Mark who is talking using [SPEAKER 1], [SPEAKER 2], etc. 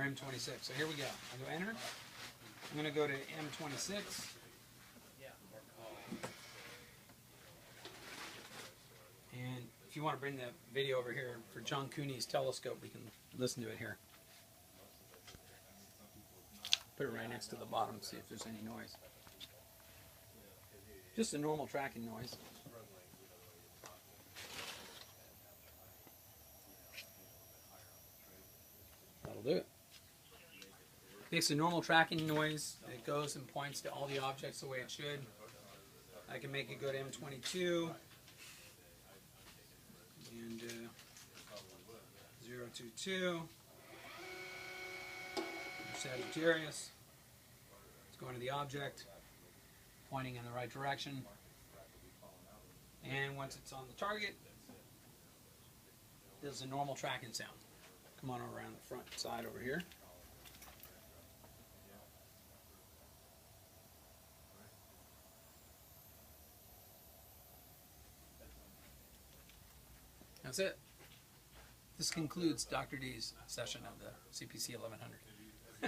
[SPEAKER 1] M26. So here we go. I go enter. I'm going to go to M26. And if you want to bring the video over here for John Cooney's telescope, we can listen to it here. Put it right next to the bottom, see if there's any noise. Just a normal tracking noise. That'll do it. Makes a normal tracking noise. It goes and points to all the objects the way it should. I can make it go to M22 and 022. Sagittarius. It's going to the object, pointing in the right direction. And once it's on the target, there's a normal tracking sound. Come on around the front side over here. That's it. This concludes Dr. D's session of the CPC 1100.